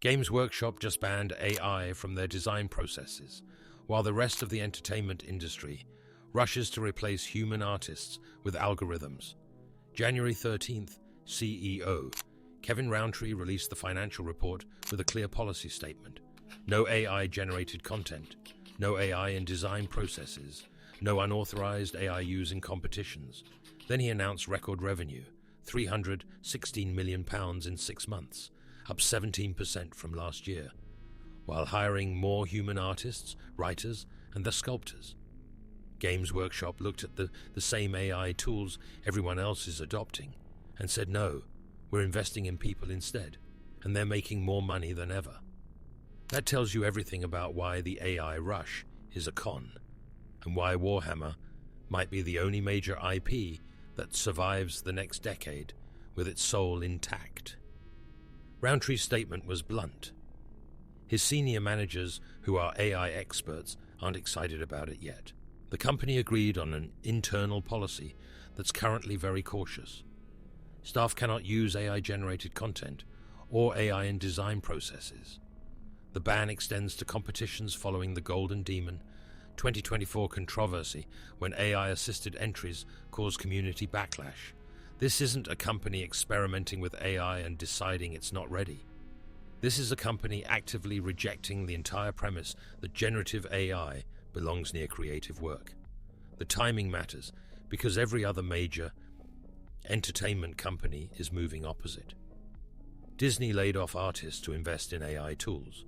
Games Workshop just banned AI from their design processes, while the rest of the entertainment industry rushes to replace human artists with algorithms. January 13th, CEO Kevin Rountree released the financial report with a clear policy statement. No AI-generated content, no AI in design processes, no unauthorized AI use in competitions. Then he announced record revenue, £316 million in 6 months, up 17% from last year, while hiring more human artists, writers, and the sculptors. Games Workshop looked at the same AI tools everyone else is adopting and said, no, we're investing in people instead, and they're making more money than ever. That tells you everything about why the AI rush is a con, and why Warhammer might be the only major IP that survives the next decade with its soul intact. Rowntree's statement was blunt. His senior managers, who are AI experts, aren't excited about it yet. The company agreed on an internal policy that's currently very cautious. Staff cannot use AI-generated content or AI in design processes. The ban extends to competitions following the Golden Demon 2024 controversy when AI-assisted entries caused community backlash. This isn't a company experimenting with AI and deciding it's not ready. This is a company actively rejecting the entire premise that generative AI belongs near creative work. The timing matters because every other major entertainment company is moving opposite. Disney laid off artists to invest in AI tools.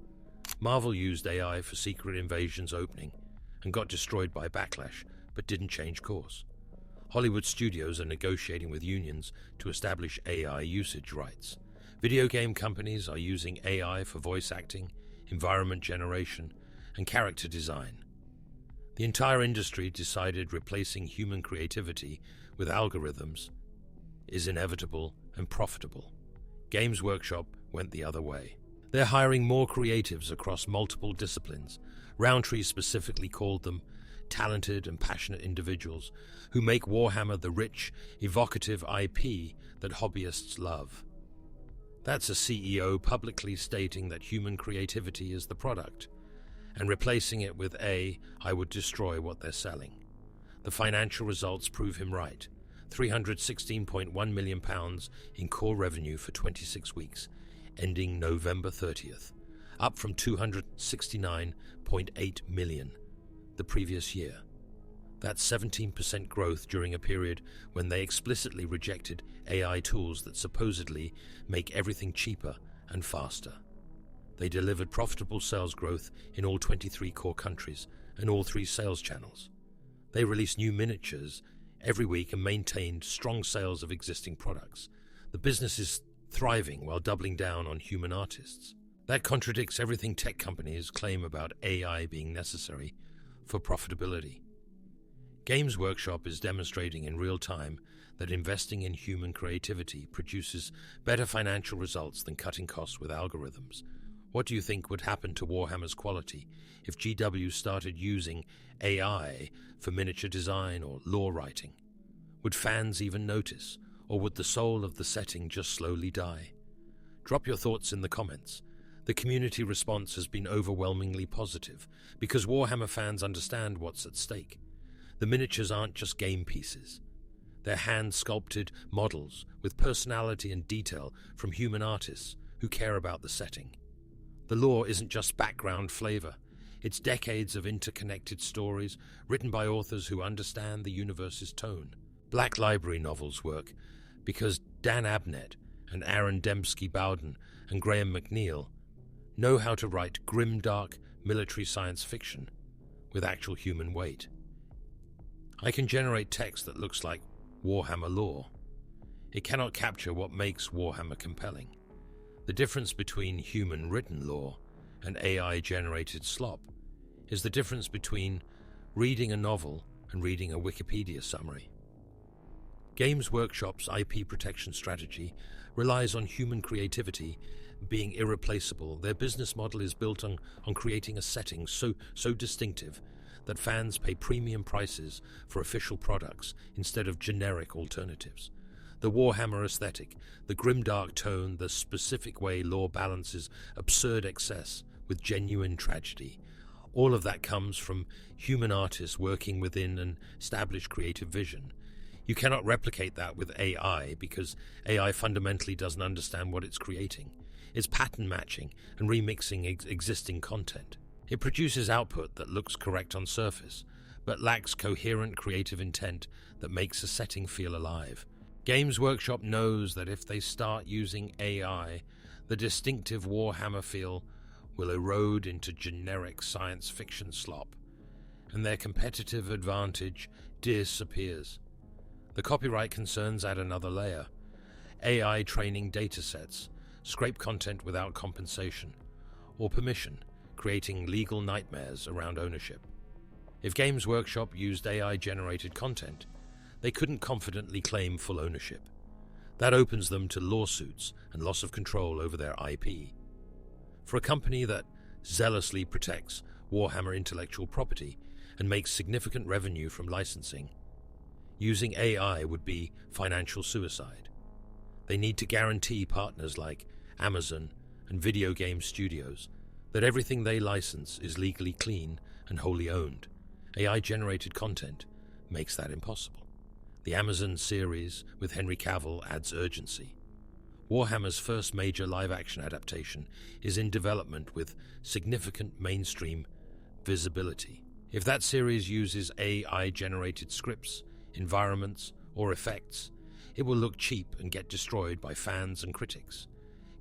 Marvel used AI for Secret Invasion's opening and got destroyed by backlash, but didn't change course. Hollywood studios are negotiating with unions to establish AI usage rights. Video game companies are using AI for voice acting, environment generation, and character design. The entire industry decided replacing human creativity with algorithms is inevitable and profitable. Games Workshop went the other way. They're hiring more creatives across multiple disciplines. Rountree specifically called them talented and passionate individuals who make Warhammer the rich, evocative IP that hobbyists love. That's a CEO publicly stating that human creativity is the product, and replacing it with I would destroy what they're selling. The financial results prove him right. £316.1 million in core revenue for 26 weeks, ending November 30th, up from £269.8 million the previous year. That's 17% growth during a period when they explicitly rejected AI tools that supposedly make everything cheaper and faster. They delivered profitable sales growth in all 23 core countries and all 3 sales channels. They released new miniatures every week and maintained strong sales of existing products. The business is thriving while doubling down on human artists. That contradicts everything tech companies claim about AI being necessary for profitability. Games Workshop is demonstrating in real time that investing in human creativity produces better financial results than cutting costs with algorithms. What do you think would happen to Warhammer's quality if GW started using AI for miniature design or lore writing? Would fans even notice, or would the soul of the setting just slowly die? Drop your thoughts in the comments. The community response has been overwhelmingly positive because Warhammer fans understand what's at stake. The miniatures aren't just game pieces. They're hand-sculpted models with personality and detail from human artists who care about the setting. The lore isn't just background flavor. It's decades of interconnected stories written by authors who understand the universe's tone. Black Library novels work because Dan Abnett and Aaron Dembski-Bowden and Graham McNeil know how to write grim-dark military science fiction with actual human weight. I can generate text that looks like Warhammer lore. It cannot capture what makes Warhammer compelling. The difference between human written lore and AI-generated slop is the difference between reading a novel and reading a Wikipedia summary. Games Workshop's IP protection strategy relies on human creativity being irreplaceable. Their business model is built on creating a setting so distinctive that fans pay premium prices for official products instead of generic alternatives. The Warhammer aesthetic, the grimdark tone, the specific way lore balances absurd excess with genuine tragedy. All of that comes from human artists working within an established creative vision. You cannot replicate that with AI because AI fundamentally doesn't understand what it's creating. It's pattern matching and remixing existing content. It produces output that looks correct on surface, but lacks coherent creative intent that makes a setting feel alive. Games Workshop knows that if they start using AI, the distinctive Warhammer feel will erode into generic science fiction slop, and their competitive advantage disappears. The copyright concerns add another layer. AI training datasets, scrape content without compensation or permission, creating legal nightmares around ownership. If Games Workshop used AI-generated content, they couldn't confidently claim full ownership. That opens them to lawsuits and loss of control over their IP. For a company that zealously protects Warhammer intellectual property and makes significant revenue from licensing, using AI would be financial suicide. They need to guarantee partners like Amazon and video game studios that everything they license is legally clean and wholly owned. AI-generated content makes that impossible. The Amazon series with Henry Cavill adds urgency. Warhammer's first major live-action adaptation is in development with significant mainstream visibility. If that series uses AI-generated scripts, environments, or effects, it will look cheap and get destroyed by fans and critics.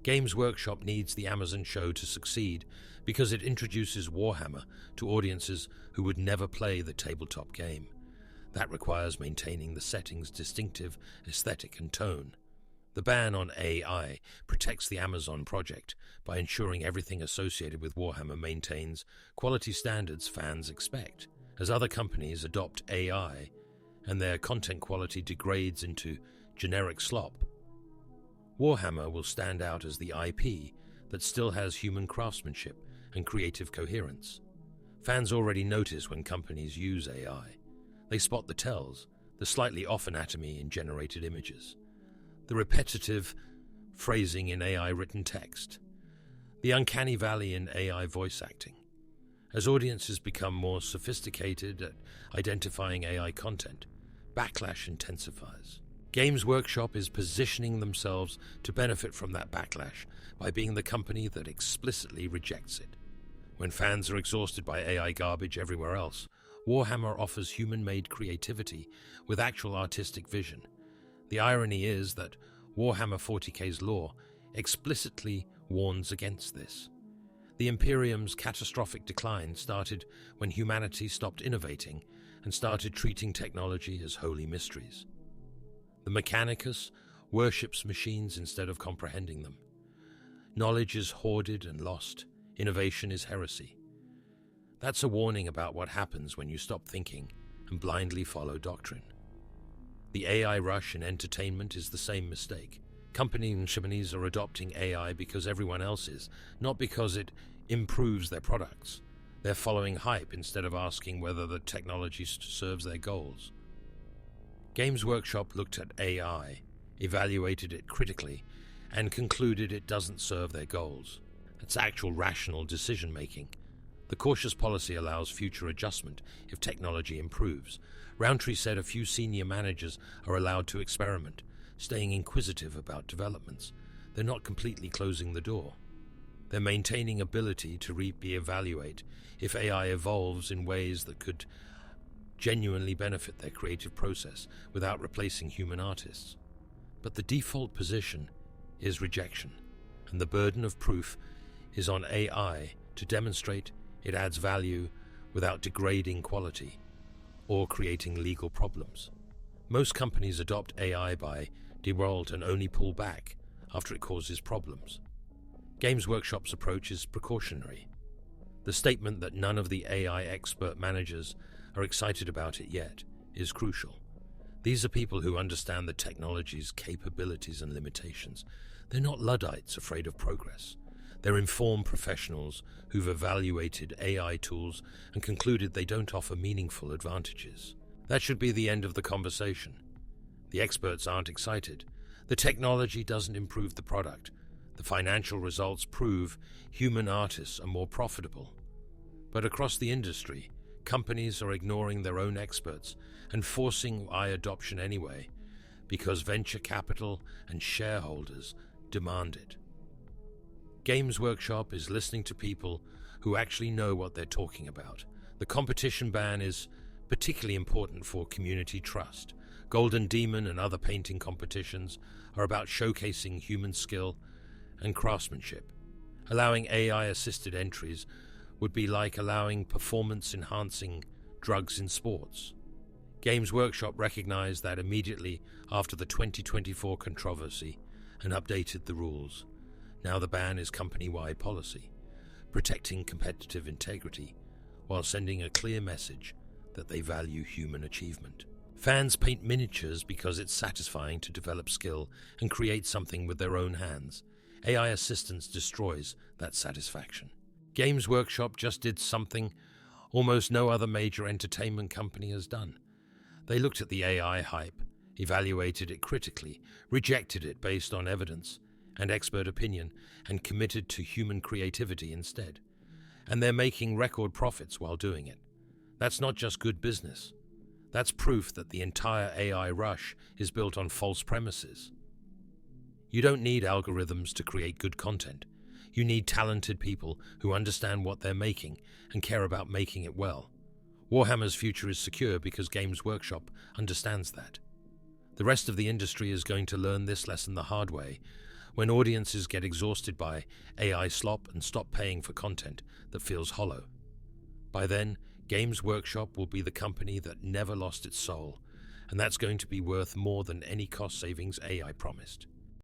Games Workshop needs the Amazon show to succeed because it introduces Warhammer to audiences who would never play the tabletop game. That requires maintaining the setting's distinctive aesthetic and tone. The ban on AI protects the Amazon project by ensuring everything associated with Warhammer maintains quality standards fans expect. As other companies adopt AI and their content quality degrades into generic slop, Warhammer will stand out as the IP that still has human craftsmanship and creative coherence. Fans already notice when companies use AI. They spot the tells, the slightly off anatomy in generated images, the repetitive phrasing in AI-written text, the uncanny valley in AI voice acting. As audiences become more sophisticated at identifying AI content, backlash intensifies. Games Workshop is positioning themselves to benefit from that backlash by being the company that explicitly rejects it. When fans are exhausted by AI garbage everywhere else, Warhammer offers human-made creativity with actual artistic vision. The irony is that Warhammer 40k's lore explicitly warns against this. The Imperium's catastrophic decline started when humanity stopped innovating and started treating technology as holy mysteries. The Mechanicus worships machines instead of comprehending them. Knowledge is hoarded and lost. Innovation is heresy. That's a warning about what happens when you stop thinking and blindly follow doctrine. The AI rush in entertainment is the same mistake. Companies are adopting AI because everyone else is, not because it improves their products. They're following hype instead of asking whether the technology serves their goals. Games Workshop looked at AI, evaluated it critically, and concluded it doesn't serve their goals. That's actual rational decision-making. The cautious policy allows future adjustment if technology improves. Rountree said a few senior managers are allowed to experiment, staying inquisitive about developments. They're not completely closing the door. They're maintaining ability to re-evaluate if AI evolves in ways that could genuinely benefit their creative process without replacing human artists. But the default position is rejection, and the burden of proof is on AI to demonstrate it adds value without degrading quality or creating legal problems. Most companies adopt AI by default and only pull back after it causes problems. Games Workshop's approach is precautionary. The statement that none of the AI expert managers are excited about it yet is crucial. These are people who understand the technology's capabilities and limitations. They're not Luddites afraid of progress. They're informed professionals who've evaluated AI tools and concluded they don't offer meaningful advantages. That should be the end of the conversation. The experts aren't excited. The technology doesn't improve the product. The financial results prove human artists are more profitable. But across the industry, companies are ignoring their own experts and forcing AI adoption anyway, because venture capital and shareholders demand it. Games Workshop is listening to people who actually know what they're talking about. The competition ban is particularly important for community trust. Golden Demon and other painting competitions are about showcasing human skill and craftsmanship. Allowing AI-assisted entries would be like allowing performance-enhancing drugs in sports. Games Workshop recognized that immediately after the 2024 controversy and updated the rules. Now the ban is company-wide policy, protecting competitive integrity while sending a clear message that they value human achievement. Fans paint miniatures because it's satisfying to develop skill and create something with their own hands. AI assistance destroys that satisfaction. Games Workshop just did something almost no other major entertainment company has done. They looked at the AI hype, evaluated it critically, rejected it based on evidence and expert opinion, and committed to human creativity instead. And they're making record profits while doing it. That's not just good business. That's proof that the entire AI rush is built on false premises. You don't need algorithms to create good content. You need talented people who understand what they're making and care about making it well. Warhammer's future is secure because Games Workshop understands that. The rest of the industry is going to learn this lesson the hard way when audiences get exhausted by AI slop and stop paying for content that feels hollow. By then, Games Workshop will be the company that never lost its soul, and that's going to be worth more than any cost savings AI promised.